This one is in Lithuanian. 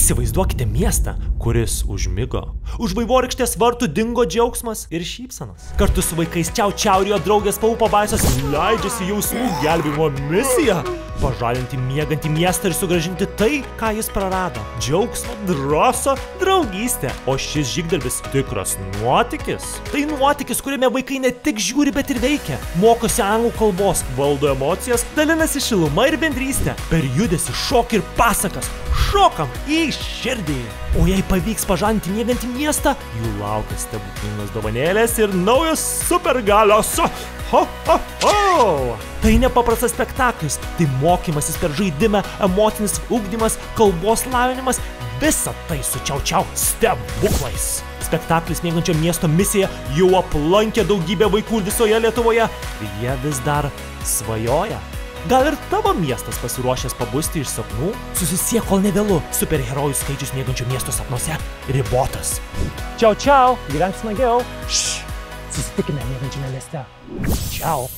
Įsivaizduokite miestą, kuris užmigo. Už vaivorykštės vartų dingo džiaugsmas ir šypsanas. Kartu su vaikais Čiau Čiau ir jo draugės Pau Pabaisos leidžiasi jausmų gelbėjimo misiją. Pažadinti miegantį miestą ir sugrąžinti tai, ką jis prarado. Džiaugsmą, drąsą, draugystę. O šis žygdarbis tikras nuotykis. Tai nuotykis, kuriame vaikai ne tik žiūri, bet ir veikia. Mokosi anglų kalbos, valdo emocijas, dalinasi šiluma ir bendrystė. Per judesį, šokį ir pasakas. Šokam į širdį. O jei pavyks pažadinti miegantį miestą, jų laukia stebuklingos dovanėlės ir naujos supergalios. Ho, ho, ho! Tai nepaprastas spektaklis, tai mokymasis per žaidimą, emocinis ugdymas, kalbos lavinimas, visa tai su Čiau Čiau stebuklais. Spektaklis Miegančio miesto misija jau aplankė daugybę vaikų visoje Lietuvoje ir jie vis dar svajoja. Gal ir tavo miestas pasiruošęs pabusti iš sapnų? Susisiek, kol nevėlu. Superherojų skaičius Miegančio miesto sapnuose ribotas. Čiau Čiau, gyvenk smagiau. Susitikime Miegančiame mieste. Čiau.